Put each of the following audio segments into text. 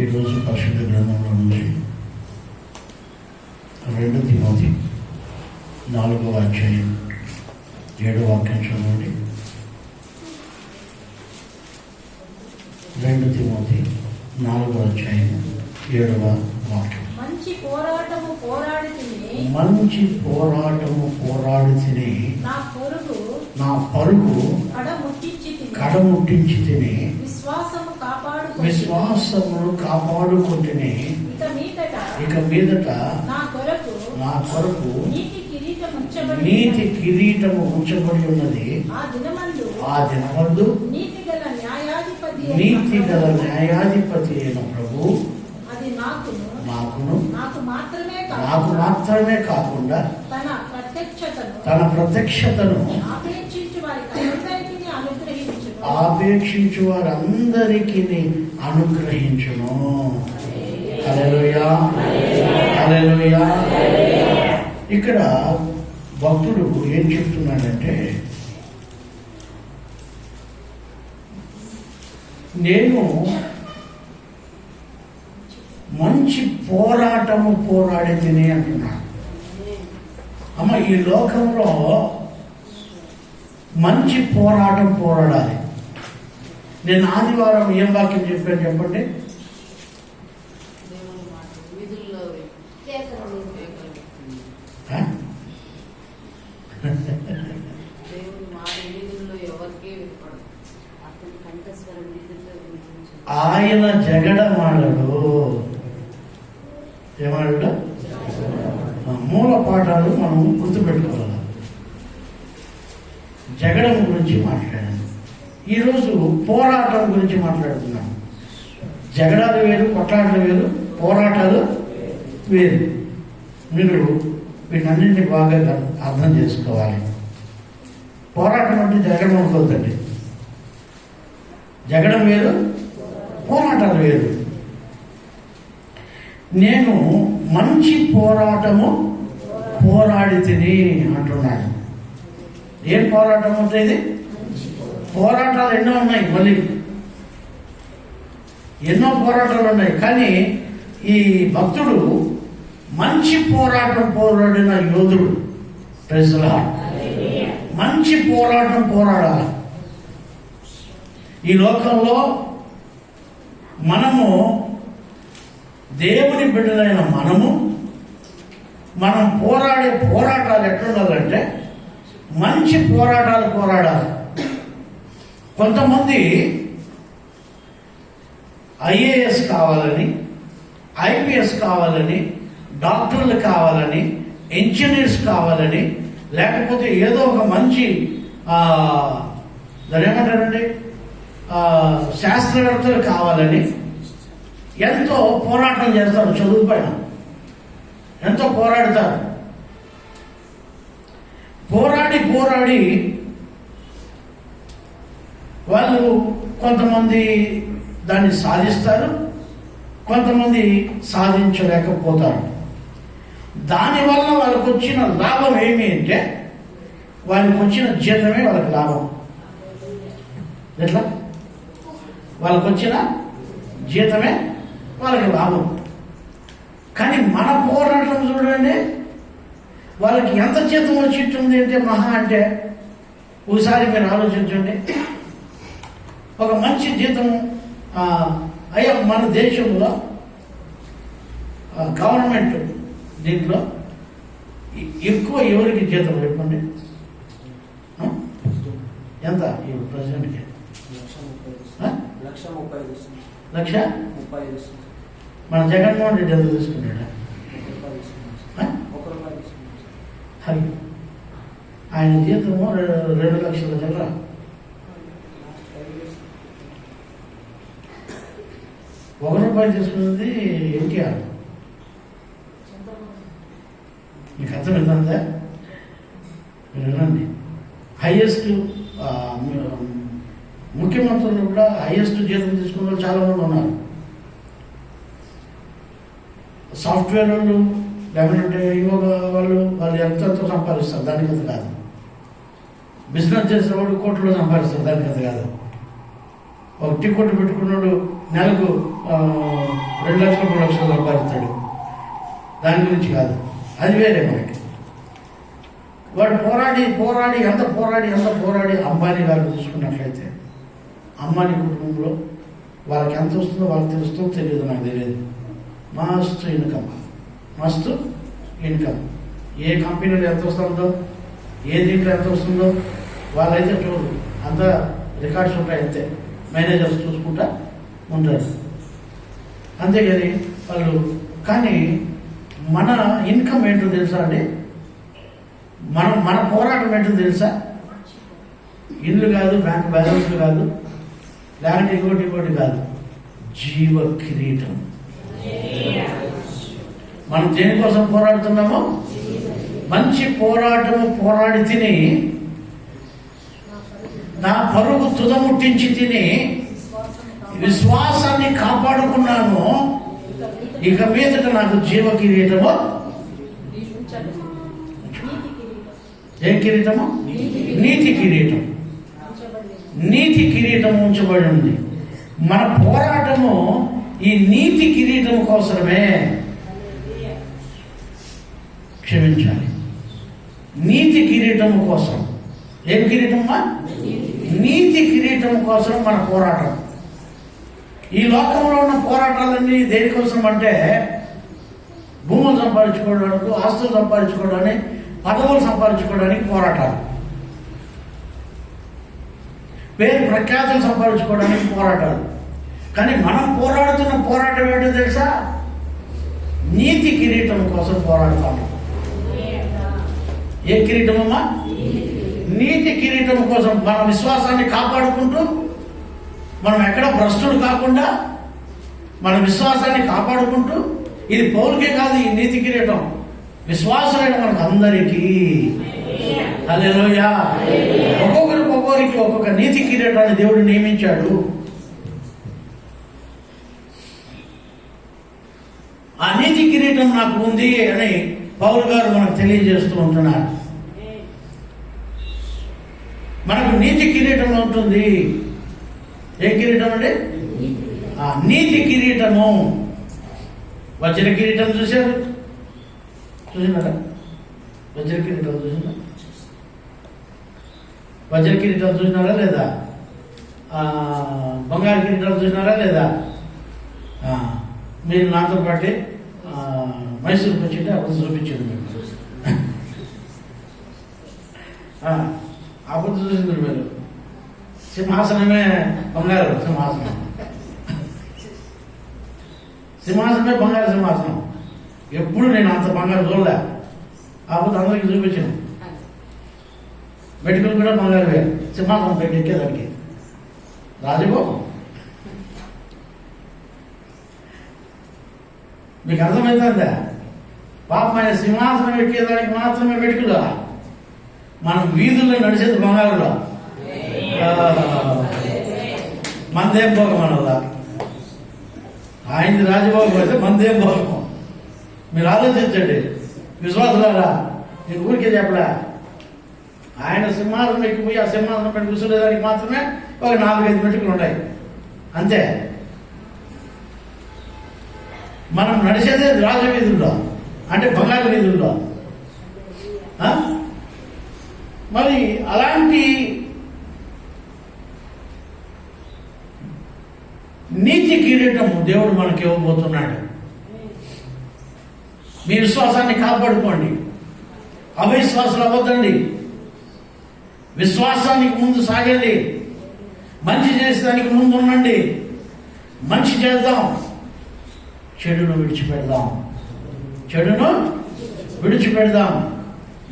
ఈరోజు పరిశుద్ధ గ్రంథంలో నుంచి 2 తిమోతి 4వ అధ్యాయం 7వ వాక్యం చదవండి. 2 తిమోతి 4వ అధ్యాయం 7వ వాక్యం. మంచి పోరాటము పోరాడి తిని నా పరుగు కడముట్టించి తిని విశ్వాసమును కాపాడుకుంటుని ఇక మీదట నా కొరకు నీతి కిరీటము ఉంచబడి ఉన్నది. ఆ దినమందు నీతి గల న్యాయాధిపతి అయిన ప్రభు నాకు మాత్రమే కాకుండా తన ప్రత్యక్షతను ఆపేక్షించు వారందరికీ అనుగ్రహించును. హల్లెలూయా, హల్లెలూయా. ఇక్కడ భక్తుడు ఏం చెప్తున్నాడంటే, నేను మంచి పోరాటము పోరాడి తిని అంటున్నాను. అమ్మ, ఈ లోకంలో మంచి పోరాటం పోరాడాలి. నేను ఆదివారం ఏం వాక్యం చెప్పాను చెప్పండి? ఆయన జగడమాడడు. ఏమాడు? మూల పాఠాలు మనం గుర్తుపెట్టుకోవాలి. జగడం గురించి మాట్లాడాను. ఈరోజు పోరాటం గురించి మాట్లాడుతున్నాం. జగడాలు వేరు, కొట్లాటలు వేరు, పోరాటాలు వేరు. మీరు వీటన్నింటినీ బాగా అర్థం చేసుకోవాలి. పోరాటం అంటే జగడం అనుకోవద్దండి. జగడం వేరు, పోరాటాలు వేరు. నేను మంచి పోరాటము పోరాడి తిని అంటున్నాడు. ఏం పోరాటం అంటే ఇది? పోరాటాలు ఎన్నో ఉన్నాయి, మళ్ళీ ఎన్నో పోరాటాలు ఉన్నాయి. కానీ ఈ భక్తుడు మంచి పోరాటం పోరాడిన యోధుడు. Praise the Lord. మంచి పోరాటం పోరాడాలి. ఈ లోకంలో మనము దేవుని బిడ్డలైన మనం పోరాడే పోరాటాలు ఎట్లుండాలంటే మంచి పోరాటాలు పోరాడాలి. కొంతమంది ఐఏఎస్ కావాలని, ఐపీఎస్ కావాలని, డాక్టర్లు కావాలని, ఇంజనీర్స్ కావాలని, లేకపోతే ఏదో ఒక మంచి దాని ఏమంటారండి శాస్త్రవేత్తలు కావాలని ఎంతో పోరాటం చేస్తారు. చదువు పైన ఎంతో పోరాడతారు. పోరాడి వాళ్ళు కొంతమంది దాన్ని సాధిస్తారు, కొంతమంది సాధించలేకపోతారు. దానివల్ల వాళ్ళకు వచ్చిన లాభం ఏమి అంటే, వాళ్ళకి వచ్చిన జీతమే వాళ్ళకి లాభం. ఎట్లా? వాళ్ళకు వచ్చిన జీతమే వాళ్ళకి లాభం. కానీ మన పోరాటం చూడండి, వాళ్ళకి ఎంత జీతం వచ్చింటుంది అంటే మహా అంటే ఒకసారి మీరు ఆలోచించండి. ఒక మంచి జీతం అయ్యా మన దేశంలో గవర్నమెంట్ దీంట్లో ఎక్కువ ఎవరికి జీతం చెప్పండి? ఎంత ఇప్పుడు ప్రెసిడెంట్కి? 1,30,000. మన జగన్మోహన్ రెడ్డి ఎంత తీసుకున్నాడా? ఆయన జీతము 2 లక్షల దగ్గర. ₹1 తీసుకున్నది ఎన్టీఆర్. మీకు అర్థం ఏంటంటే మీరు వినండి. హైయెస్ట్ ముఖ్యమంత్రులు కూడా హైయెస్ట్ జీతం తీసుకున్న వాళ్ళు చాలా మంది ఉన్నారు. సాఫ్ట్వేర్ వాళ్ళు, లేకపోతే ఇంకొక వాళ్ళు ఎంతో సంపాదిస్తారు, దానికి అంత కాదు. బిజినెస్ చేసేవాడు కోట్లు సంపాదిస్తారు, దానికి అంత కాదు. ఒక టికెట్ పెట్టుకున్నాడు నెలకు 2 లక్షలు 3 లక్షలు సంపాదిస్తాడు. దాని గురించి కాదు, అది వేరే మనకి. వాడు పోరాడి ఎంత పోరాడి అంబానీ గారు తీసుకున్నట్లయితే అంబానీ కుటుంబంలో వాళ్ళకి ఎంత వస్తుందో వాళ్ళకి తెలుస్తుందో తెలియదు, నాకు తెలియదు. మస్తు ఇన్కమ్. ఏ కంపెనీలో ఎంత వస్తుందో, ఏ దీంట్లో ఎంత వస్తుందో వాళ్ళైతే చూడరు. అంత రికార్డ్స్ ఉంటాయి, అంతే. మేనేజర్స్ చూసుకుంటా ఉంటారు, అంతేగాని వాళ్ళు. కానీ మన ఇన్కమ్ ఏంటో తెలుసా అండి? మన పోరాటం ఏంటో తెలుసా? ఇల్లు కాదు, బ్యాంక్ బ్యాలెన్స్లు కాదు, లేకపోతే ఇంకోటి కాదు, జీవ కిరీటం. మనం దేనికోసం పోరాడుతున్నామో మంచి పోరాడి తిని నా పరుగు తుదముట్టించి తిని విశ్వాసాన్ని కాపాడుకున్నాను. ఇక మీదట నాకు జీవ కిరీటము. ఏం కిరీటము? నీతి కిరీటం. నీతి కిరీటం ఉంచబడి ఉంది. మన పోరాటము ఈ నీతి కిరీటం కోసమే. క్షమించాలి, నీతి కిరీటం కోసం. ఏం కిరీటమ్మా? నీతి కిరీటం కోసం మన పోరాటం. ఈ లోకంలో ఉన్న పోరాటాలన్నీ దేనికోసం అంటే భూములు సంపాదించుకోవడానికి, ఆస్తులు సంపాదించుకోవడానికి, పదవులు సంపాదించుకోవడానికి పోరాటాలు, పేరు ప్రఖ్యాతులు సంపాదించుకోవడానికి పోరాటాలు. కానీ మనం పోరాడుతున్న పోరాటం ఏంటో తెలుసా? నీతి కిరీటం కోసం పోరాడతాము. ఏ కిరీటం అమ్మా? నీతి కిరీటం కోసం. మన విశ్వాసాన్ని కాపాడుకుంటూ, మనం ఎక్కడ భ్రష్టుడు కాకుండా మన విశ్వాసాన్ని కాపాడుకుంటూ, ఇది పౌరుకే కాదు, ఈ నీతి కిరీటం విశ్వాసులైన మనకు అందరికీ. హల్లెలూయా. ఒక్కొక్కరికి ఒక్కొక్క నీతి కిరీటాన్ని దేవుడు నియమించాడు. ఆ నీతి కిరీటం నాకు ఉంది అని పౌలు గారు మనకు తెలియజేస్తూ ఉంటున్నారు. మనకు నీతి కిరీటం ఉంటుంది. ఏ కిరీటం అంటే? ఆ నీతి కిరీటము. వజ్ర కిరీటం చూసినారా? వజ్ర కిరీటం చూసినారా లేదా? బంగారు కిరీటాలు చూసినారా లేదా? మీరు నాతో పాటు మైసూరుకి వచ్చింటే అప్పుడు చూపించింది మీకు. అప్పుడు చూసింది మీరు. సింహాసనమే బంగారు సింహాసనం, సింహాసనమే బంగారు సింహాసనం. ఎప్పుడు నేను అంత బంగారు చూడలే. అప్పుడు అందరికి చూపించాను. మెడికల్ కూడా బంగారువే, సింహాసనం పెట్టి ఎక్కేదానికి రాజభోగం. మీకు అర్థమవుతుందా? పాపం ఆయన సింహాసనం ఎక్కేదానికి మాత్రమే మెడికల్. మనం వీధుల్లో నడిచేది బంగారులో. మందేం భోగం అనల్లా. ఆయనది రాజభోగం అయితే మందేం భోగం. మీరు ఆలోచించండి విశ్వాసులారా. నేను ఊరికే చెప్పలే. ఆయన సింహాసనం ఎక్కిపోయి ఆ సింహాసనం పెట్టి కూర్చునేదానికి మాత్రమే ఒక 4-5 మెట్టుకులు ఉన్నాయి, అంతే. మనం నడిచేదే రాజ వీధుల్లో, అంటే బంగారు వీధుల్లో. మరి అలాంటి నీతి కిరీటం దేవుడు మనకి ఇవ్వబోతున్నాడు. మీ విశ్వాసాన్ని కాపాడుకోండి, అవిశ్వాసాలు అవ్వద్దండి. విశ్వాసానికి ముందు సాగండి, మంచి చేసేదానికి ముందు ఉండండి. మంచి చేద్దాం, చెడును విడిచిపెడదాం.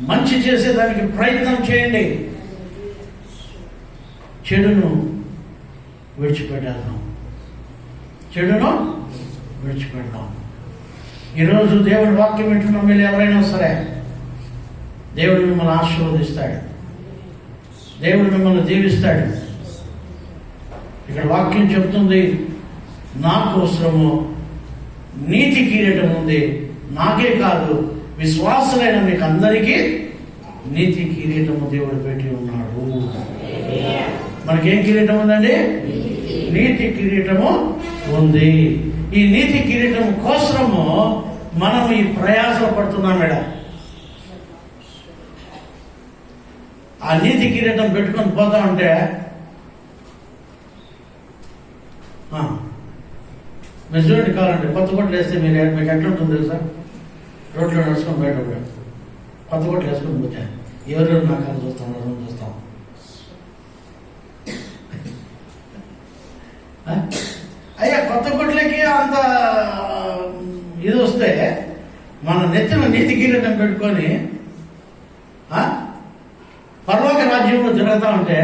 మంచి చేసేదానికి ప్రయత్నం చేయండి, చెడును విడిచిపెడదాం. ఈరోజు దేవుడి వాక్యం వింటున్న మీరు ఎవరైనా సరే, దేవుడు మిమ్మల్ని ఆశీర్వదిస్తాడు, దేవుడు మిమ్మల్ని దీవిస్తాడు. ఇక్కడ వాక్యం చెప్తుంది, నా కోసము నీతి కిరీటం ఉంది. నాకే కాదు, విశ్వాసులైన మీకు అందరికీ నీతి కిరీటము దేవుడు పెట్టి ఉన్నాడు. మనకేం కిరీటం ఉందండి? నీతి కిరీటము ఉంది. ఈ నీతి కిరీటం కోసము మనం ఈ ప్రయాసలు పడుతున్నాం మేడం. ఆ నీతి కిరీటం పెట్టుకొని పోతా ఉంటే మీరు చూడండి, కావాలంటే కొత్త కొట్లు వేస్తే మీకు ఎట్లుంటుంది తెలుసా? రోడ్లో నడుచుకొని బయట కొత్త కొట్లు వేసుకొని పోతే ఎవరెవరు నా కళ్ళు చూస్తాం. అయ్యా, కొత్త కొట్లకి అంత ఇది వస్తే మన నెత్తిన నీతి కిరీటం పెట్టుకొని పరలోక రాజ్యంలో తిరుగుతా ఉంటే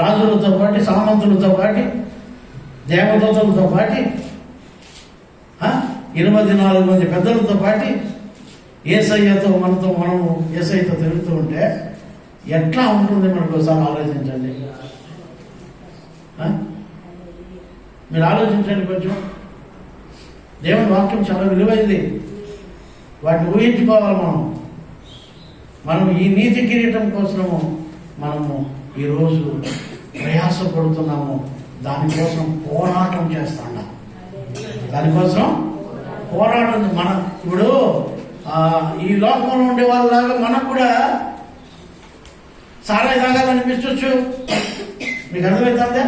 రాజులతో పాటు, సామంతులతో పాటు, దేవదూతలతో పాటు 24 మంది పెద్దలతో పాటు యేసయ్యతో మనము యేసయ్యతో తిరుగుతూ ఉంటే ఎట్లా ఉంటుంది మనకు ఒకసారి ఆలోచించండి. మీరు ఆలోచించండి కొంచెం. దేవుని వాక్యం చాలా విలువైంది, వాటిని ఊహించుకోవాలి. మనం ఈ నీతి కిరీటం కోసము మనము ఈరోజు ప్రయాసపడుతున్నాము. దానికోసం పోరాటం చేస్తున్నాం. దానికోసం పోరాటం. మనం ఇప్పుడు ఈ లోకంలో ఉండే వాళ్ళలాగా మనకు కూడా సారాయి తాగాలనిపించవచ్చు. మీకు అర్థమవుతుందా?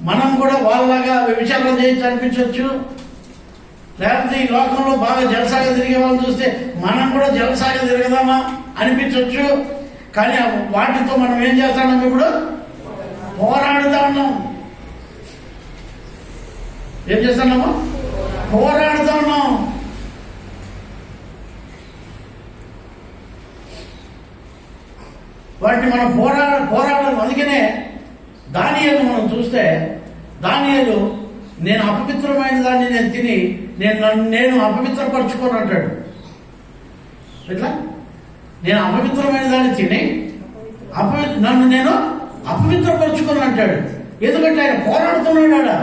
మనం కూడా వాళ్ళలాగా వ్యభిచారం చేయొచ్చు అనిపించవచ్చు. లేకపోతే ఈ లోకంలో బాగా జలసాగా తిరిగే వాళ్ళని చూస్తే మనం కూడా జలసాగా తిరగదామా అనిపించవచ్చు. కానీ వాటితో మనం ఏం చేస్తున్నాం? ఇప్పుడు పోరాడుతా ఉన్నాం. ఏం చేస్తున్నాము? పోరాడుతా ఉన్నాం. వాటిని మనం పోరాడాలి. అందుకనే దానియేలు మనం చూస్తే, దానియేలు నేను అపవిత్రమైన దాన్ని నేను తిని నేను అపవిత్రపరచుకోను అంటాడు. ఎట్లా? నేను అపవిత్రమైన దాన్ని తిని నన్ను నేను అపవిత్రపరచుకోను అంటాడు. ఎందుకంటే ఆయన పోరాడుతున్నాడు.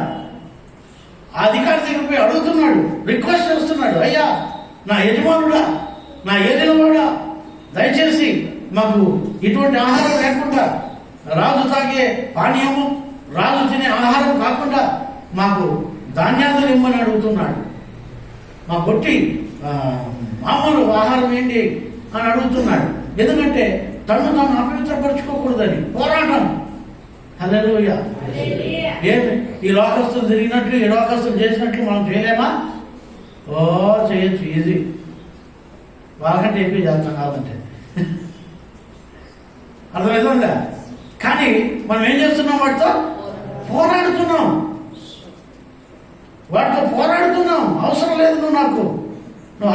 ఆ అధికారి దగ్గర పోయి అడుగుతున్నాడు, రిక్వెస్ట్ చేస్తున్నాడు, అయ్యా నా యజమానుడా, నా ఏలినవాడా, దయచేసి మాకు ఇటువంటి ఆహారం లేకుండా, రాజు తాగే పానీయము, రాజు తినే ఆహారం కాకుండా మాకు ధాన్యాలు ఇమ్మని అడుగుతున్నాడు. మా కొట్టి మామూలు ఆహారం ఏంటి అని అడుగుతున్నాడు. ఎందుకంటే తను తాను అపవిత్రపరచుకోకూడదని పోరాటం. హల్లెలూయా. ఏమి ఈ లోకస్తులు తిరిగినట్లు, ఈ లోకస్తులు చేసినట్లు మనం చేయలేమా? చేయొచ్చు, ఈజీ. వాళ్ళకంటే ఎక్కువ చేస్తాం కాదంటే. అర్థమవుతుందా? కానీ మనం ఏం చేస్తున్నాం? వాటితో పోరాడుతున్నాం. వాటితో పోరాడుతున్నాం. అవసరం లేదు నువ్వు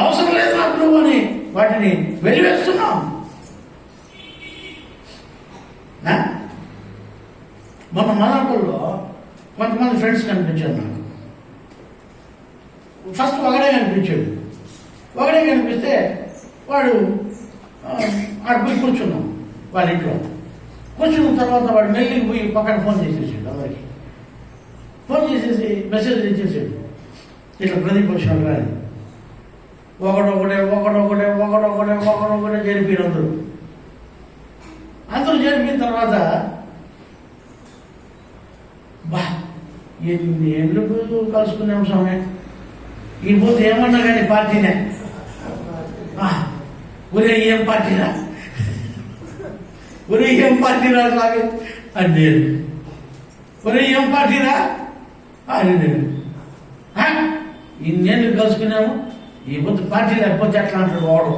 అవసరం లేదు నాకు నువ్వు అని వాటిని వెలివేస్తున్నాం. మొన్న మదనపల్లిలో కొంతమంది ఫ్రెండ్స్ కనిపించారు నాకు. ఫస్ట్ ఒకడే కనిపించాడు. ఒకడే కనిపిస్తే వాడు పోయి కూర్చున్నాం వాళ్ళ ఇంట్లో. కూర్చున్న తర్వాత వాడు మెల్లికి పోయి పక్కన ఫోన్ చేసేసాడు. అందరికి ఫోన్ చేసేసి మెసేజ్ ఇచ్చేసాడు, ఇట్లా ప్రదీప్ వచ్చినట్టు రాని. ఒకడొకటే జరిపారు. అందరూ జరిపిన తర్వాత ఎన్ని ఏళ్ళు కలుసుకున్నాం స్వామి, ఈ పోతే ఏమన్నా కానీ పార్టీనే. ఒరే ఏం పార్టీరా అలాగే అని నేను, ఒరే ఏం పార్టీరా అని నేను. ఇన్నేళ్ళు కలుసుకున్నాము, ఈ పొద్దు పార్టీ లేకపోతే ఎట్లా అంటాడు వాడు.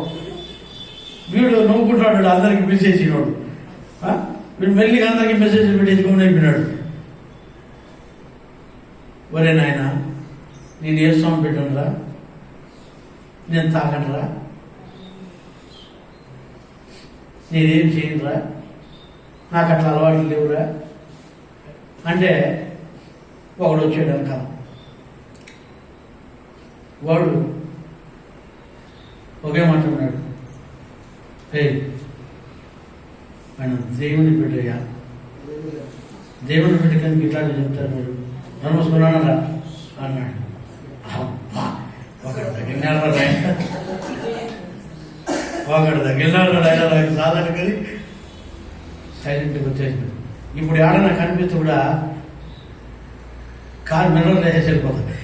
వీడు నవ్వుకుంటాడు, అందరికి మెసేజ్ ఇవ్వడు. వీడు మెల్లిగా అందరికి మెసేజ్ పెట్టేసి అయిపోయినాడు. ఒరే నాయన, నేను ఏ స్వామి పెట్టనురా, నేను తాగనరా, నేనేం చేయనురా, నాకు అట్లా అలవాట్లు లేవురా అంటే ఒకడు వచ్చాడు వెనకాల. వాడు ఒకే మాట ఉన్నాడు, ఆయన దేవుని బిడ్డయ్యా, దేవుని బిడ్డకి ఇట్లాంటి చెప్తారు మీరు నమస్కున్నానరా అన్నాడు. అబ్బా ఒకటి తగిలినారా రాయన, ఒకటి తగిలినారా రాయన, నాకు సాధారణ కానీ సైలెంట్గా వచ్చేసింది. ఇప్పుడు ఏడన్నా కనిపిస్తే కూడా కారు మిర్రర్ వేసేసి వెళ్ళిపోతుంది.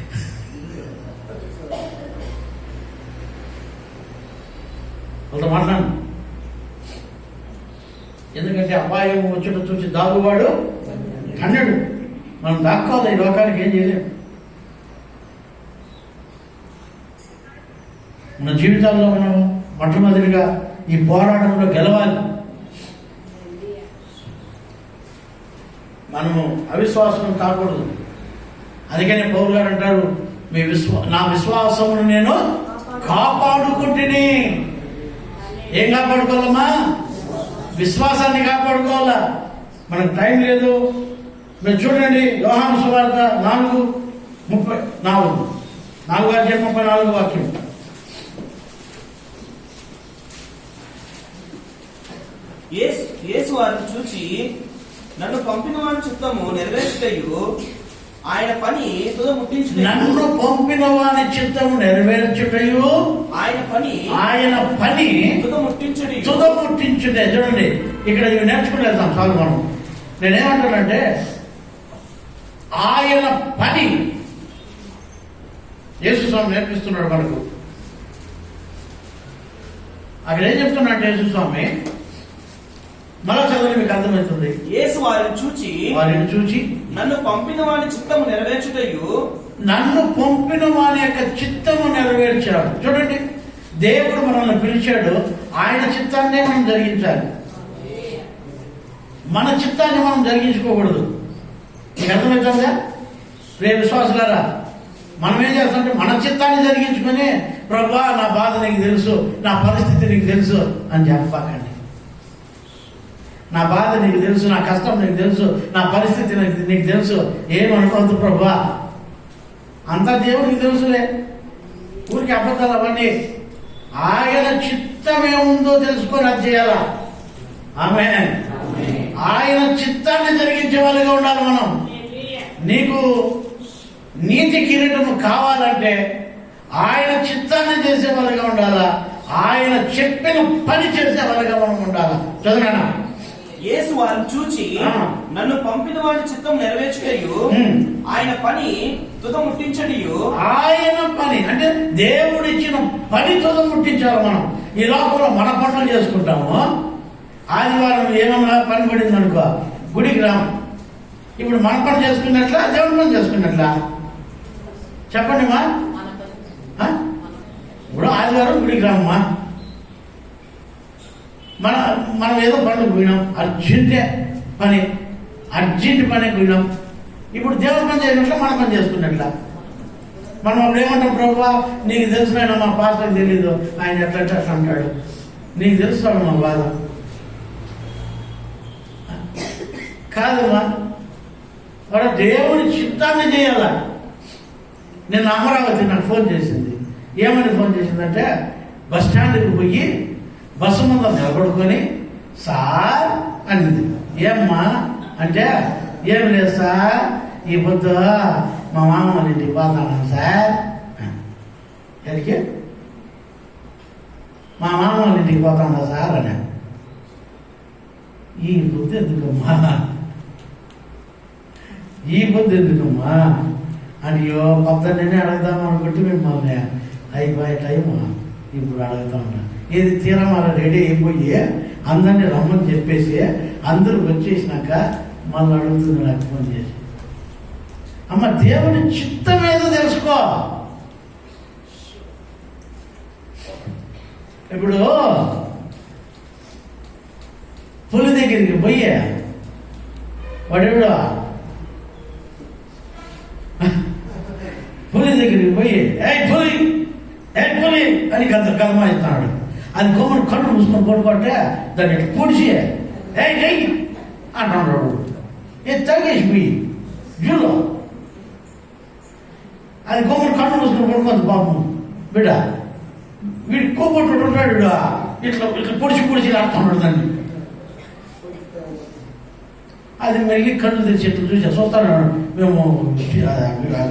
వాళ్ళతో మాట్లాడు. ఎందుకంటే అపాయం వచ్చేటట్టు చూసి దాగువాడు కన్నడు. మనం దాక్కోవాలి, ఈ లోకానికి ఏం చేయలేము. మన జీవితాల్లో మనం మొట్టమొదటిగా ఈ పోరాటంలో గెలవాలి. మనము అవిశ్వాసం కాకూడదు. అందుకనే పౌలు గారు అంటారు, నా విశ్వాసమును నేను కాపాడుకుంటుని. ఏం కాపాడుకోవాలమ్మా? విశ్వాసాన్ని కాపాడుకోవాలా. మనకు టైం లేదు. మీరు చూడండి, యోహాను సువార్త 4:34 వాక్యం. యేసు వారిని చూచి, నన్ను పంపిన వాని చిత్తము నెరవేర్చుటయు ఆయన పని తుదముట్టించుటయు. నన్ను పంపిన వాని చిత్తము నెరవేర్చుటయు ఆయన పని తుదముట్టించుటే. చూడండి, ఇక్కడ ఇవి నేర్చుకుని వెళ్తాం చాలు. మనం నేనేమంటానంటే, ఆయన పని యేసు స్వామి నేర్పిస్తున్నాడు మనకు. అక్కడ ఏం చెప్తున్నాడు యేసు స్వామి? మళ్ళా చదువు, మీకు అర్థమవుతుంది. యేసు వారిని చూచి నన్ను పంపిన వాని చిత్తము నెరవేర్చుటయు. నన్ను పంపిన వాని యొక్క చిత్తము నెరవేర్చాడు. చూడండి, దేవుడు మనల్ని పిలిచాడు, ఆయన చిత్తాన్నే మనం జరిగించాలి. మన చిత్తాన్ని మనం జరిగించుకోకూడదు. మీకు అర్థమవుతుందా? రేపు విశ్వాసులారా, మనం ఏం చేస్తామంటే మన చిత్తాన్ని జరిగించుకొని, ప్రభువా నా బాధ నీకు తెలుసు, నా పరిస్థితి నీకు తెలుసు అని చెప్పకండి. నా బాధ నీకు తెలుసు, నా కష్టం నీకు తెలుసు, నా పరిస్థితి నీకు తెలుసు, ఏమనుకోవద్దు ప్రభువా, అంతా దేవుడికి తెలుసులే. ఊరికి అబద్ధాలు అవన్నీ. ఆయన చిత్తం ఏముందో తెలుసుకొని అది చేయాలా. ఆమేన్. ఆయన చిత్తాన్ని జరిగించే వాళ్ళుగా ఉండాలి మనం. నీకు నీతి కిరీటము కావాలంటే ఆయన చిత్తాన్ని చేసే వాళ్ళుగా ఉండాలా, ఆయన చెప్పిన పని చేసే వాళ్ళుగా మనం ఉండాలా. చదువునా? యేసు వారిని చూచి నన్ను పంపిన వాడి చిత్తం నెరవేర్చుటయు ఆయన పని తుదముట్టించడియు. ఆయన పని అంటే దేవుడిచ్చిన పని తుదముట్టించాలి. మనం ఈ లోకంలో మన పనులు చేసుకుంటాము. ఆదివారం ఏమన్నా పని పడింది అనుకో, గుడికి రాము. ఇప్పుడు మన పని చేసుకున్నట్లా, దేవుడి పని చేసుకున్నట్లా? చెప్పండి మా. ఇప్పుడు ఆదివారం గుడికి రామ్మా. మనం ఏదో పనులకు పోయినాం, అర్జెంట్ పని పోయినాం. ఇప్పుడు దేవుడి పని చేసినట్ల, మన పని చేసుకున్నట్ల. మనం అప్పుడు ఏమంటాం? ప్రభువా నీకు తెలుసునైనా మా పాస్టర్కి తెలీదు, ఆయన ఎట్లా అంటాడు. నీకు తెలుస్తాడు మా బాధ కాదమ్మా. వాడు దేవుని చిత్తాన్ని చేయాల. నేను అమరావతి నాకు ఫోన్ చేసింది. ఏమని ఫోన్ చేసిందంటే, బస్ స్టాండ్కి పోయి బస్సు ముందు నిలబడుకొని సార్ అనింది. ఏమ్మా అంటే, ఏం లేదు సార్, ఈ పొద్దు మా మామ వాళ్ళ ఇంటికి పోతాను సార్. ఎదికి మా మామ వాళ్ళ ఇంటికి పోతాను సార్ అని. ఈ పొద్దు ఎందుకమ్మా అయ్యో పొద్దున్నే అడుగుదాం అనుకుంటే మిమ్మల్ని అయిపోయే టైము ఇప్పుడు అడుగుతా ఉన్నా. ఇది తీరమాల రెడీ అయిపోయి అందరినీ రమ్మని చెప్పేసి అందరూ వచ్చేసినాక మళ్ళీ అడుగుతుంది నాకు ఫోన్ చేసి. అమ్మ, దేవుని చిత్తం ఏదో తెలుసుకో. ఇప్పుడు పులి దగ్గరికి పోయి వాడెవడో పులి దగ్గరికి పోయి పులి అని కలమాయిస్తున్నాడు. అది కొమ్మని కళ్ళు మూసుకొని కొట్టుకుంటే దాన్ని పొడిచి అంటున్నాడు. తగ్గేసి పోయి జూలో అది కొమ్మని కళ్ళు మూసుకొని కొడుకుంది పాపం బిడ్డ. వీడి కోపట్టు ఉంటాడు, ఇట్లా ఇట్లా పొడిచి ఆడుతున్నాడు దాన్ని. అది మెల్లి కళ్ళు తెచ్చి ఎట్లా చూసా చూస్తాను మేము,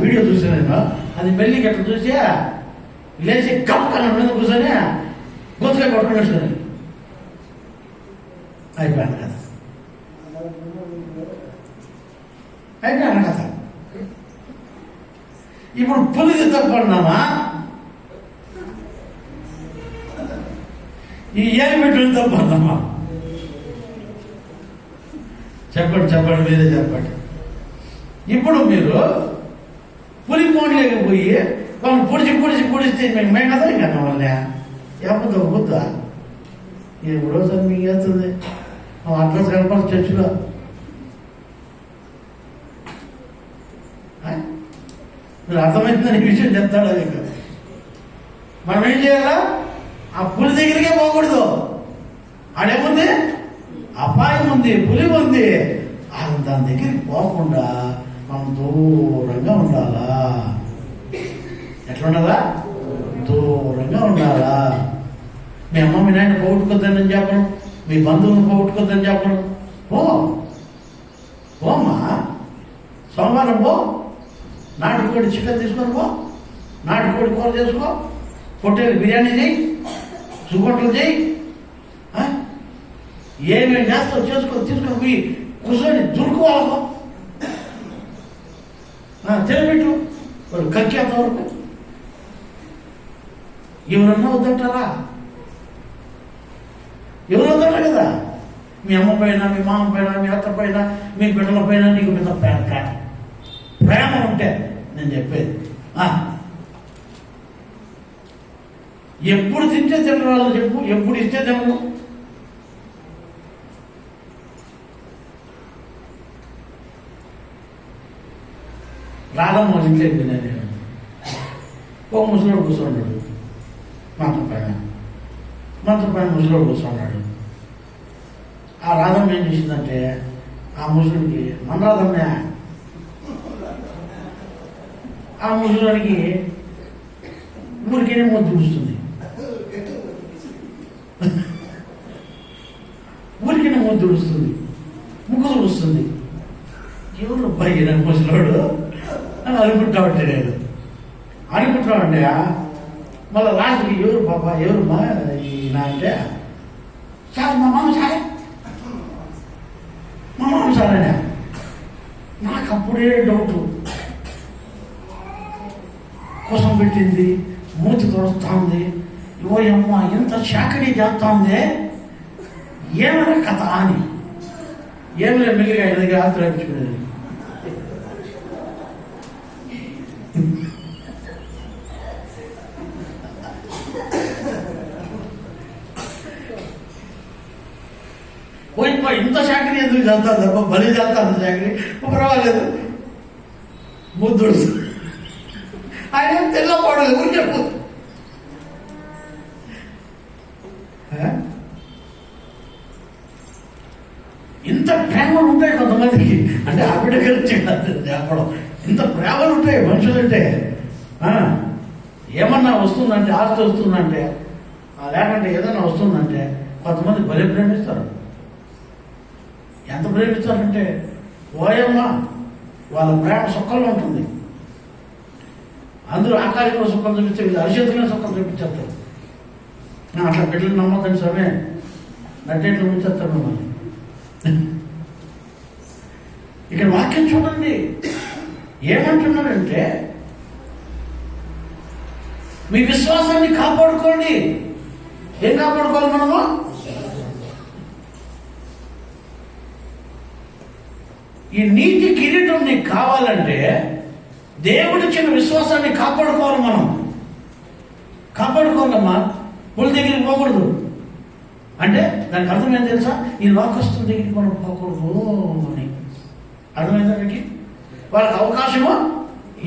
వీడియో చూసాను నేను. అది మెల్లికి ఎట్లా చూసా లేచి కమ్మకన్నా మీద కూర్చొని గొంతుగా కొట్టుకునేస్తుంది. అయిపోయాను కదా. అయితే అనకథ. ఇప్పుడు పులికి తప్పన్నామా, ఈ ఏమిటి తప్పన్నామా? చెప్పండి మీరే చెప్పండి. ఇప్పుడు మీరు పులి మోడ్లోకి పోయి వాళ్ళు పొడిచిస్తే మేము కదా ఇంకా వాళ్ళే ఎప్పుడు వద్దా? ఎప్పుడో సార్ మీకు వేస్తుంది అడ్రస్ కనపడి చర్చిలో. మీరు అర్థమవుతుందని విషయం చెప్తాడా? ఇక మనం ఏం చేయాలా? ఆ పులి దగ్గరికే పోకూడదు. ఆడేముంది? అపాయం ఉంది, పులి ఉంది. దాని దగ్గరికి పోకుండా మనం దూరంగా ఉండాలా. ఎట్లా ఉండాలా? దూరంగా ఉండాలా. మీ అమ్మ మీ నాయన పోగొట్టుకోద్దని చెప్పను, మీ బంధువులను పోగొట్టుకోద్దని చెప్పను. పోమ్మా, సోమవారం పో, నాటుకోడి చికెన్ తీసుకొని పో, నాటుకోడి కూర చేసుకో, పొట్టేలు బిర్యానీ చేయి, సుగొంటలు చేయి, ఏమేమి చేస్తావు చేసుకొని తీసుకొని పోయి కూర్చొని దురుకోవాలకో తెలిపెట్టు. వాళ్ళు కక్కేంత వరకు ఎవరన్నా వద్దంటారా? ఎవరు వద్దంటారు కదా. మీ అమ్మ పైన, మీ మామ పైన, మీ అత్త పైన, మీ బిడ్డల పైన నీకు మీద ప్రేమ ఉంటే నేను చెప్పేది. ఎప్పుడు తింటే తినరు వాళ్ళు చెప్పు, ఎప్పుడు ఇస్తే తినరు. రాధమ్మ ఇంట్లో తినేది. ఓ ముసలోడు కూర్చున్నాడు మంచం పైన ముసలోడు కూర్చున్నాడు. ఆ రాధమ్మ ఏం చేసిందంటే ఆ ముసలుడికి, మన రాధమ్మే, ఆ ముసలోడికి ఊరికేనే ముద్దు చూస్తుంది. ఊరికేనే ముద్దు తుడుస్తుంది, ముగ్గు తుడుస్తుంది. ఎవరు పైన ముసలోడు అని అనుకుంటా ఉంటే నేను అనుకుంటా ఉండే. మళ్ళీ లాస్ట్కి ఎవరు పాప ఎవరు మా ఈయన అంటే, సార్ మా మామ సారే, మా మామ సారేనా. నాకు అప్పుడే డౌట్. కోసం పెట్టింది, మూతి తొడుస్తూ ఉంది, ఓయమ్మ ఎంత చాకరీ చేస్తా ఉంది, ఏమైనా కథ అని. ఏమైనా మిగిలిగా ఆయన దగ్గర ఆశ్రయించుకునేది. పోయి ఇంత చాకరీ ఎందుకు చేస్తాను తప్ప బలి చేస్తాను చాకరీ పర్వాలేదు. ముద్దుడు ఆయన తెల్లపోవడం ఊరికే పోతుంది. ఇంత ప్రేమలు ఉంటాయి కొంతమందికి. అంటే ఆ బిడ్డ గురించి చెప్పడం, ఇంత ప్రేమలు ఉంటాయి మనుషులంటే. ఏమన్నా వస్తుందంటే, ఆస్తి వస్తుందంటే, లేకంటే ఏదైనా వస్తుందంటే కొంతమంది బలి ప్రేమిస్తారు. ఎంత ప్రేమిస్తారంటే ఓయమ్మ వాళ్ళ ప్రేమ సుఖంలో ఉంటుంది. అందరూ ఆకాశంలో సుఖం చూపిస్తే వీళ్ళు అరిచేతులనే సుఖం చూపించేస్తారు. అట్లా బిడ్డలు నమ్మద్దని సమే నట్టేట్లు ఉంచేస్తారు మిమ్మల్ని. ఇక్కడ వాక్యం చూడండి ఏమంటున్నారంటే, మీ విశ్వాసాన్ని కాపాడుకోండి. ఏం కాపాడుకోవాలి మనము? ఈ నీతి కిరీటం నీకు కావాలంటే దేవుడిచ్చిన విశ్వాసాన్ని కాపాడుకోవాలి. మనం కాపాడుకోవాలమ్మా. పులి దగ్గరికి పోకూడదు అంటే దానికి అర్థం ఏం తెలుసా? ఈ లోకస్తుల దగ్గరికి మనం పోకూడదు అని అర్థమైందా మీకు? వాళ్ళకి అవకాశము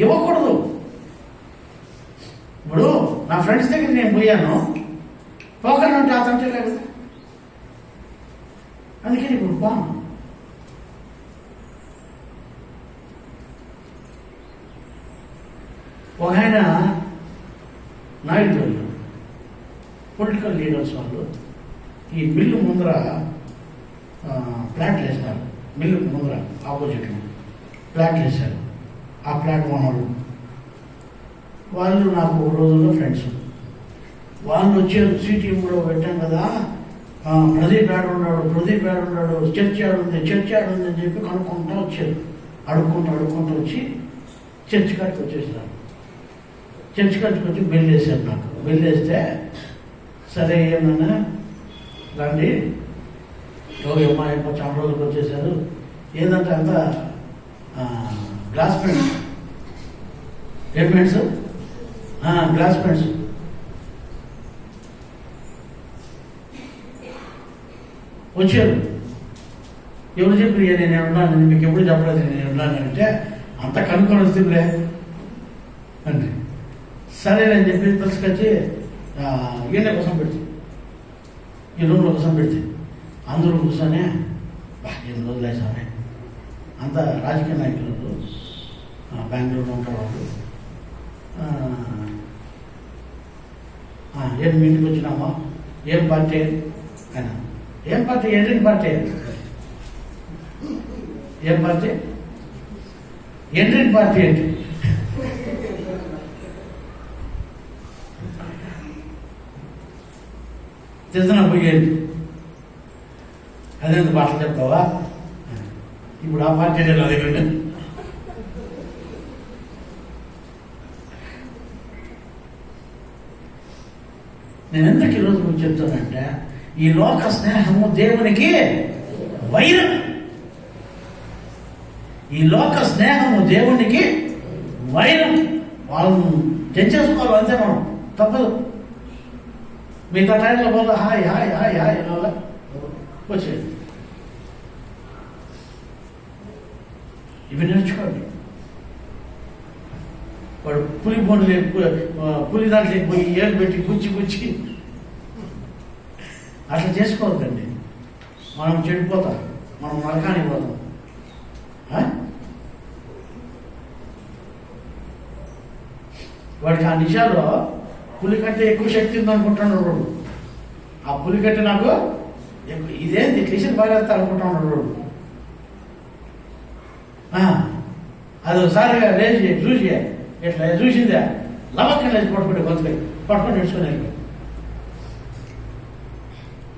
ఇవ్వకూడదు. ఇప్పుడు నా ఫ్రెండ్స్ దగ్గర నేను పోయాను, పోకర్లు అంటే అతంటే లేదు. అందుకని ఇప్పుడు పోను. ఒక ఆయన నాయుడు పొలిటికల్ లీడర్స్ వాళ్ళు ఈ మిల్లు ముందర ప్లాట్లు వేసినారు. మిల్లు ముందర ఆపోజిట్లో ప్లాట్లు వేశారు. ఆ ప్లాట్ ఓనర్లు వాళ్ళు నాకు ఒక రోజుల్లో ఫ్రెండ్స్. వాళ్ళు వచ్చారు, సిటీఎంలో పెట్టాం కదా, ప్రదీప్ ఆడున్నాడు, చర్చ్ ఆడుంది అని చెప్పి కనుక్కుంటూ వచ్చారు. అడుక్కుంటూ వచ్చి చర్చి కాడికి వచ్చేసినాను. చర్చి కాడికి వచ్చి బెల్ వేసాను. నాకు బెల్ వేస్తే సరే ఏమన్నా రండి, అమ్మాయి చాలా రోజులకు వచ్చేసారు. ఏంటంటే అంత గ్లాస్ పెయింట్స్, ఏ పెయింట్స్, గ్లాస్ పెయింట్స్. వచ్చారు. ఎవరు చెప్పి నేను ఉన్నాను, మీకు ఎప్పుడు చెప్పలేదు నేను ఉన్నాను అంటే, అంత కనుక్కొని వస్తుందిలే అంటే సరేనని చెప్పి తీసుకొచ్చి ఈయన కోసం పెడితే, ఈ రూమ్లో కోసం పెడితే అందరూ కూర్చొని ఎన్ని రోజులు వేసామే. అంత రాజకీయ నాయకులు బెంగళూరులో ఉంటారు వాళ్ళు. ఏం మీ ఇంటికి వచ్చినామా, ఏం పార్టీ ఆయన, ఏం పార్టీ, ఏంటి పార్టీ, ఏం పార్టీ, ఏంటి పార్టీ ఏంటి, తెలిసిన పోయేది అదే భాషలు చెప్తావా. ఇప్పుడు ఆ పార్టీ నా దగ్గర నేను ఎందుకు ఈరోజు మీకు చెప్తానంటే, ఈ లోక స్నేహము దేవునికి వైరం. ఈ లోక స్నేహము దేవునికి వైరం. వాళ్ళను తెచ్చేసుకోవాలి అంతే, మనం తప్పదు. మిగతా టైంలో వల్ల హాయ్ హాయ్ హాయ్ హాయ్ వల్ల వచ్చేది. ఇవి నేర్చుకోండి. వాడు పులి బోన్లు పులి దాంట్లో లేకపోయి ఏలు పెట్టి గుచ్చి అట్లా చేసుకోవద్దండి. మనం చెడిపోతాం, మనం నరకానికి పోతాం. వాడికి ఆ నిషాలో పులి కంటే ఎక్కువ శక్తి ఉందనుకుంటున్నాడు వాడు. ఆ పులి కంటే నాకు ఇదేంటి క్లిషన్ బాగా అనుకుంటున్నాడు వాడు. అది ఒకసారిగా లేచి చూసి ఇట్లా చూసిందే లవక్కని లేచి పట్టుకొని నేర్చుకుని వెళ్ళిపోయి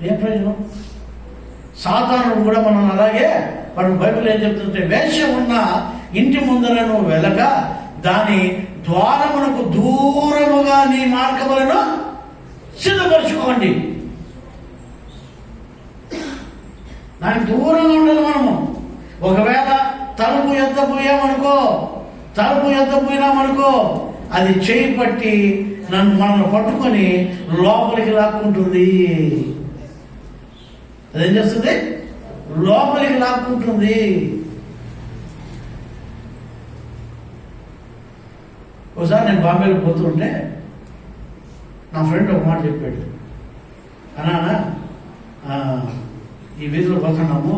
ఏం ప్రయోజనం? సాతానుడు కూడా మనం అలాగే, వాడు బైబిల్ ఏం చెప్తుంటే, వేషం ఉన్న ఇంటి ముందర నువ్వు వెళ్ళక దాని ద్వారమునకు దూరముగా నీ మార్గములను సిద్ధపరచుకోండి. దానికి దూరంగా ఉండాలి మనము. ఒకవేళ తలుపు ఎత్తపోయామనుకో అది చేయి పట్టి మనల్ని పట్టుకొని లోపలికి లాక్కుంటుంది. అదేం చేస్తుంది? లోపలికి లాక్కుంటుంది. ఒకసారి నేను బాంబేలో పోతుంటే నా ఫ్రెండ్ ఒక మాట చెప్పాడు. అన్నా ఈ వీధిలో పోతున్నాము,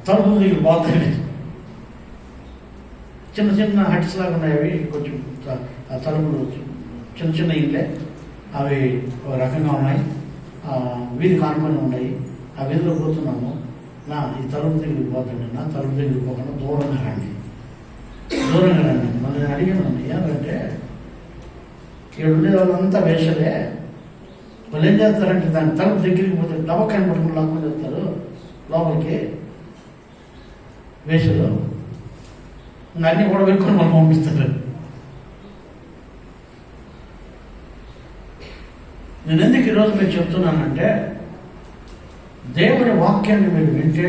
తలుపు దగ్గర పోతాయి, చిన్న చిన్న హట్స్ లాగా ఉన్నాయి. అవి కొంచెం తలుపులు చిన్న ఇళ్ళే, అవి ఒక రకంగా ఉన్నాయి, వీధి కానుకొని ఉన్నాయి. ఆ వీధిలో పోతున్నాము. ఈ తలుపు దగ్గరికి పోతాండి, తలుపు దగ్గరికి పోకుండా దూరంగా రండి. మళ్ళీ నేను అడిగాను, ఏమంటే ఇక్కడ ఉండే వాళ్ళంతా వేషలే, వాళ్ళు ఏం చేస్తారంటే దాని తలుపు దగ్గరికి పోతే డబక్కని పట్టుకుని లాక్కొని చెప్తారు లోపలికి వేషలు. అన్నీ కూడా పెట్టుకొని మనం పంపిస్తారు. నేను ఎందుకు ఈరోజు మీరు చెప్తున్నానంటే, దేవుని వాక్యాన్ని మీరు వింటే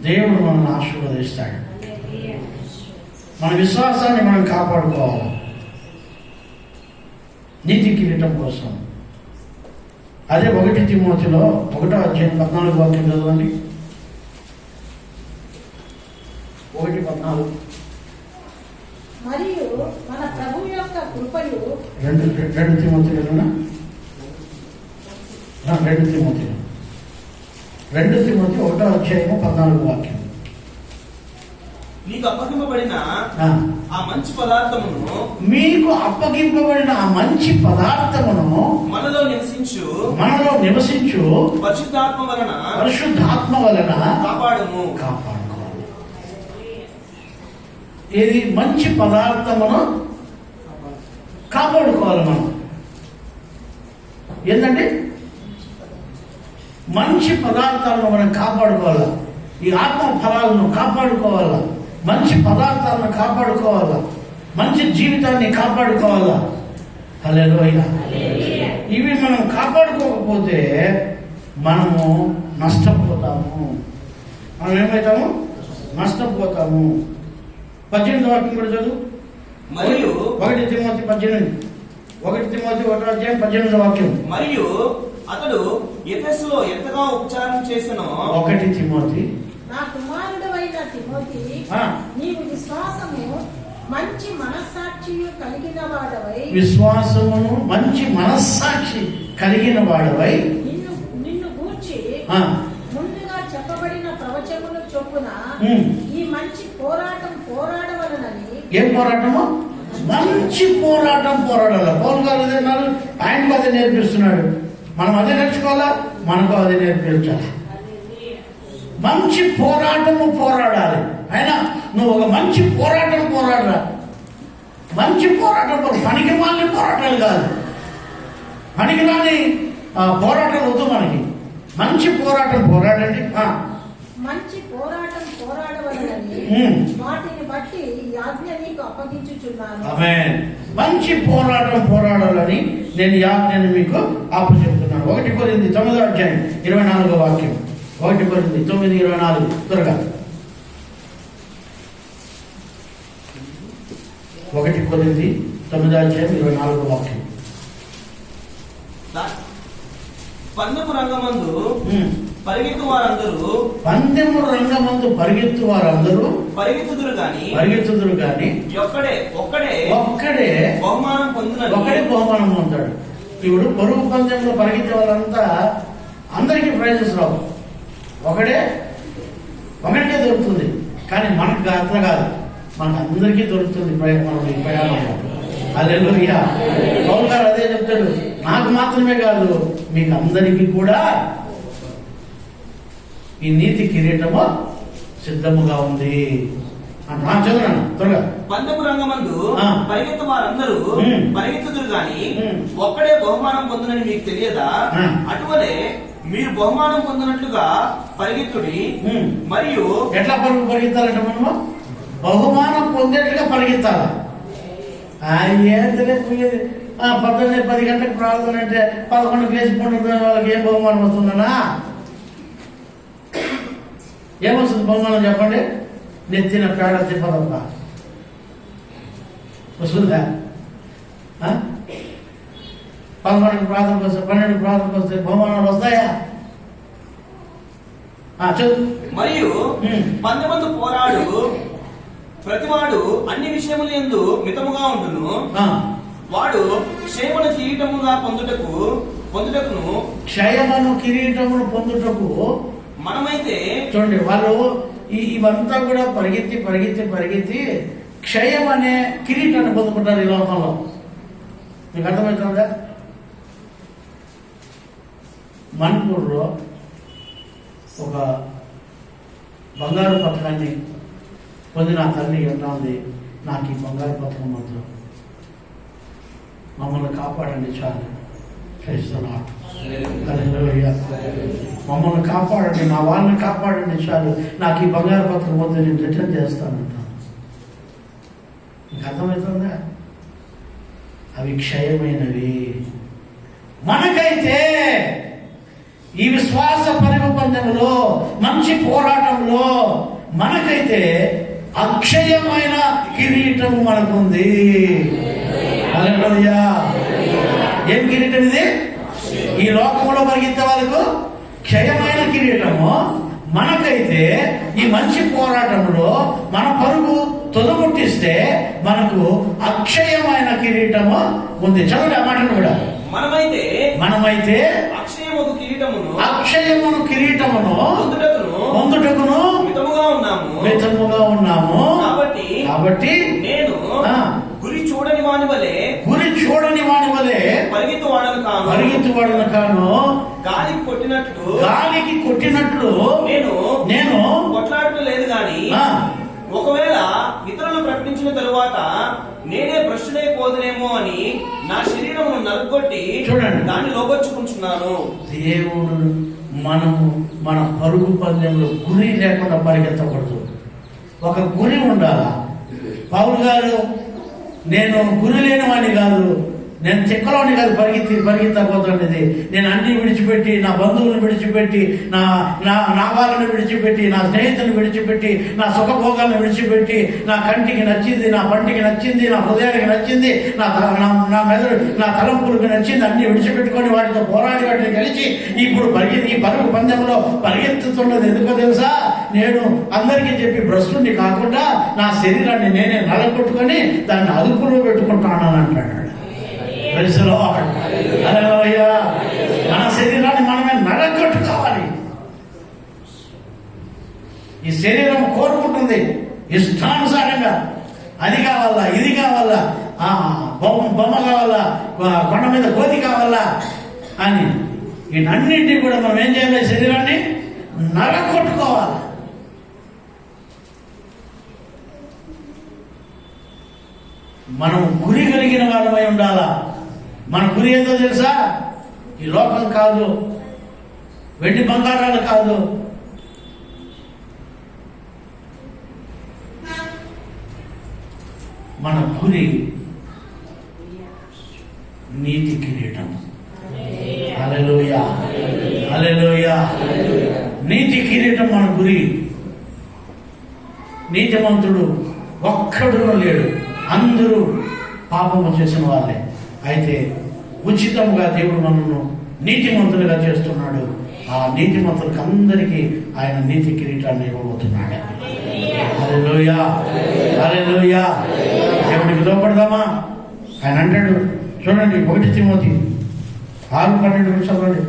దేవుడు మనల్ని ఆశీర్వదిస్తాడు. మన విశ్వాసాన్ని మనం కాపాడుకోవాలి నీతి కిరీటం కోసం. అదే 1 తిమోతిలో 1:14 వాక్యం చదవండి. 1:14. మరియు మన ప్రభు యొక్క కృపయు 2 తిమోతిలోనా? 2 తిమోతి 1:14 వాక్యం. మీకు అప్పగింపబడిన ఆ మంచి పదార్థమును మనలో నివసించు పరిశుద్ధాత్మ వలన కాపాడుకోవాలి. ఏది? మంచి పదార్థమును కాపాడుకోవాలి మనం. ఏంటంటే మంచి పదార్థాలను మనం కాపాడుకోవాలి. ఈ ఆత్మ ఫలాలను కాపాడుకోవాలా, మంచి పదార్థాలను కాపాడుకోవాలా, మంచి జీవితాన్ని కాపాడుకోవాలా. హల్లెలూయా. ఇవి మనం కాపాడుకోకపోతే మనము నష్టపోతాము. మనం ఏమవుతాము? నష్టపోతాము. 18వ వాక్యం కూడా చదువు. మరియు 1 తిమోతి 18, 1 తిమోతి 1వ అధ్యాయం 18వ వాక్యం. మరియు అతడు ఎఫెసులో ఎంతగా ఉపచారం చేసెనో 1 తిమోతి. నా కుమారుడవైన తిమోతి, ఆ. నీవు విశ్వాసము మంచి మనస్సాక్షి కలిగిన వాడవై, విశ్వాసమును మంచి మనస్సాక్షి కలిగిన వాడవై నిన్ను గూర్చి ఆ. ముందుగా చెప్పబడిన ప్రవచనముల చొప్పున ఈ మంచి పోరాటం పోరాడవలనని. ఏం పోరాటము? మంచి పోరాటం పోరాడాలి. పౌలు గారు అదే అన్నారు, ఆయనకు అదే నేర్పిస్తున్నాడు. మనం అదే నేర్చుకోవాలా, మనకు అదే నేర్పించాలి. మంచి పోరాటము పోరాడాలి. అయినా నువ్వు ఒక మంచి పోరాటం పోరాడరా. మంచి పోరాటం పనికి మాలిన పోరాటాలు కాదు, పనికి రాని పోరాటాలు వద్దు మనకి. మంచి పోరాటం పోరాడండి. మంచి పోరాటం పోరాడవలనని వాటిని బట్టి ఈ ఆజ్ఞ నీకు అప్పగించుచున్నాను. ఆమేన్. మంచి పోరాటం పోరాడాలని నేను ఈ ఆజ్ఞను మీకు అప్పచెప్తున్నాను. 1 కొరింథీ 9వ అధ్యాయం 24వ వాక్యం. 1 కొరింథీ 9:24 త్వరగా. 1 కొరింథీ 9వ అధ్యాయం 24వ వాక్యం. పందెము రంగమందు పరిగెత్తు వారందరూ పందెము రంగమందు పరిగెత్తు వారందరూ పరిగెత్తుదురు గాని ఒక్కడే బహుమానం పొందుతాడు. ఇప్పుడు పరుగు పందెంలో పరిగెత్తే వాళ్ళంతా అందరికీ ప్రైజెస్ రావు. ఒకడికే దొరుకుతుంది. కానీ మనకు అట్లా కాదు, మనకు అందరికీ దొరుకుతుంది మనం ఈ ప్రయాణంలో. హల్లెలూయా. పౌలు గారు అదే చెప్తాడు, నాకు మాత్రమే కాదు మీకు అందరికీ కూడా ఈ నీతి కిరీటము సిద్ధముగా ఉంది అని చదువున్నాను త్వరగా. పందెము రంగమందు పరిగెత్తు వారందరూ పరిగెత్తుదురు గాని ఒక్కడే బహుమానం పొందునని మీకు తెలియదా? అటువలే మీరు బహుమానం పొందినట్లుగా పరిగెత్తుడి. మరియు ఎట్లా పరిగెత్తాలంటే మనము బహుమానం పొందేట్టుగా పరిగెత్తాలి. ఏంటనే 10 గంటలకు ప్రార్థన అంటే 11 వేసుకుంటున్న వాళ్ళకి ఏం బహుమానం వస్తుందనా? ఏమొస్తుంది బహుమానం చెప్పండి? నెత్తిన పేడ తిప్పదప్ప వస్తుందా? 11 ప్రార్థనకు వస్తే 12 ప్రార్థనకు వస్తే బహుమానాలు వస్తాయా? చదువు. మరియు పందెమందు పోరాడు ప్రతివాడు అన్ని విషయముల యందు మితముగా ఉండును. వాడు క్షయమును కిరీటముగా పొందుటకును క్షయమును కిరీటమును పొందుటకు మనమైతే చూడండి, వాళ్ళు ఇవంతా కూడా పరిగెత్తి క్షయం అనే కిరీటాన్ని పొందుకుంటారు ఈ లోకంలో. మీకు అర్థమవుతుందా? మణిపూర్లో ఒక బంగారు పథకాన్ని పొందిన తల్లి అంటుంది, నాకు ఈ బంగారు పథకం మాత్రం మమ్మల్ని కాపాడండి చాలు. మమ్మల్ని కాపాడండి, నా వాళ్ళని కాపాడండి చాలు, నాకు ఈ బంగారు పత్రం వద్ద నేను రిటర్న్ చేస్తానంటాను. మీకు అర్థమవుతుందా? అవి క్షయమైనవి. మనకైతే ఈ విశ్వాస పరుగు పందెంలో, మంచి పోరాటంలో మనకైతే అక్షయమైన కిరీటం మనకుంది. హల్లెలూయా. ఏం కిరీటం ఇది? ఈ లోకంలో పరిగెత్తే వాళ్ళకు క్షయమైన కిరీటము, మనకైతే ఈ మంచి పోరాటంలో మన పరుగు తొలముట్టిస్తే మనకు అక్షయమైన కిరీటము ఉంది. చదువు ఆ మాటను కూడా. మనమైతే అక్షయమును కిరీటమును పొందుటకును మితముగా ఉన్నాము. కాబట్టి నేను గురి చూడని వాని వలె పరిగెత్తువాడను కాను. గాలికి కొట్టినట్లు నేను కొట్లాడటం లేదు గాని ఒకవేళ ఇతరులు ప్రకటించిన తరువాత నేనే భ్రష్టుడైపోదునేమో అని నా శరీరమును నలుగొట్టి చూడండి దాన్ని లోపరుచుకుంటున్నాను. దేవుడు మనము మన పరుగు పందెంలో గురి లేకుండా పరిగెత్తకూడదు. ఒక గురి ఉండాలా. పౌలు గారు, నేను గురి లేని వాడిని కాదు, నేను చిక్కలోని కాదు పరిగెత్తబోతున్నది. నేను అన్ని విడిచిపెట్టి, నా బంధువులను విడిచిపెట్టి, నా వాళ్ళని విడిచిపెట్టి, నా స్నేహితులను విడిచిపెట్టి, నా సుఖభోగాలను విడిచిపెట్టి, నా కంటికి నచ్చింది, నా పంటికి నచ్చింది, నా హృదయానికి నచ్చింది, నా మెదడు, నా తలంపులకు నచ్చింది అన్ని విడిచిపెట్టుకొని వాటితో పోరాడి వాటిని కలిసి ఇప్పుడు ఈ పరుగు పందెంలో పరిగెత్తుతున్నది ఎందుకో తెలుసా? నేను అందరికీ చెప్పి భ్రష్టుని కాకుండా నా శరీరాన్ని నేనే నలగొట్టుకొని దాన్ని అదుపులో పెట్టుకుంటానని అంటాడు. మన శరీరాన్ని మనమే నలగొట్టుకోవాలి. ఈ శరీరం కోరుకుంటుంది ఇష్టానుసారంగా, అది కావాలా, ఇది కావాలా, బొమ్మ కావాలా, కొండ మీద కోతి కావాలా అని. వీటన్నింటినీ కూడా మనం ఏం చేయాలి? శరీరాన్ని నలగొట్టుకోవాలి. మనం గురి కలిగిన వాళ్ళమై ఉండాలా. మన గురి ఏందో తెలుసా? ఈ లోకం కాదు, వెండి బంగారాలు కాదు, మన గురి నీతి కిరీటం. హల్లెలూయా, హల్లెలూయా. నీతి కిరీటం మన గురి. నీతిమంతుడు ఒక్కడునూ లేడు, అందరూ పాపము చేసిన వాళ్ళే. అయితే ఉచితంగా దేవుడు మనను నీతిమంతులుగా చేస్తున్నాడు. ఆ నీతిమంతులకు అందరికీ ఆయన నీతి కిరీటాన్ని ఇవ్వబోతున్నాడు. హల్లెలూయా, హల్లెలూయా. దేవుడికి లోపడదామా? ఆయన అంటాడు, చూడండి 1 తిమోతి 6:12 చదవండి.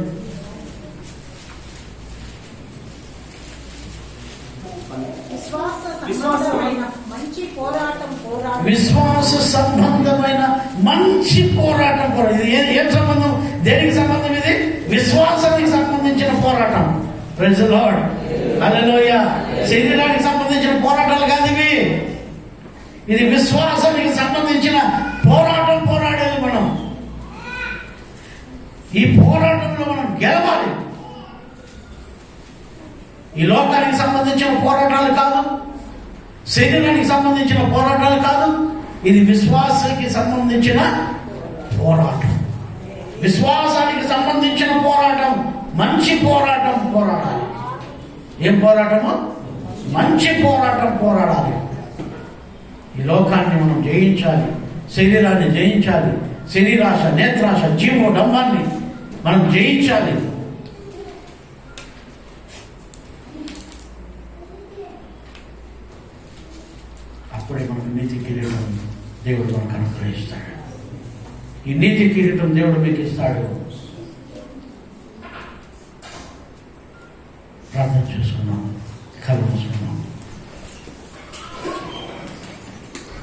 విశ్వాస సంబంధమైన మంచి పోరాటం. ఇది ఏం సంబంధం? దేనికి సంబంధం? ఇది విశ్వాసానికి సంబంధించిన పోరాటం. ప్రైజ్ ది లార్డ్, హల్లెలూయా. శరీరానికి సంబంధించిన పోరాటాలు కాదు ఇవి. ఇది విశ్వాసానికి సంబంధించిన పోరాటం. పోరాడాలి మనం. ఈ పోరాటంలో మనం గెలవాలి. ఈ లోకానికి సంబంధించిన పోరాటాలు కాదు, శరీరానికి సంబంధించిన పోరాటాలు కాదు. ఇది విశ్వాసానికి సంబంధించిన పోరాటం. విశ్వాసానికి సంబంధించిన పోరాటం, మంచి పోరాటం పోరాడాలి. ఏం పోరాటము? మంచి పోరాటం పోరాడాలి. ఈ లోకాన్ని మనం జయించాలి, శరీరాన్ని జయించాలి, శరీరాశ, నేత్రాశ, జీవోడంబాన్ని మనం జయించాలి. అప్పుడే మనకు నీతి కిరీటం దేవుడు మనకు అనుగ్రహిస్తాడు. ఈ నీతి కిరీటం దేవుడు మీకు ఇస్తాడు. ప్రార్థన చేసుకున్నాం.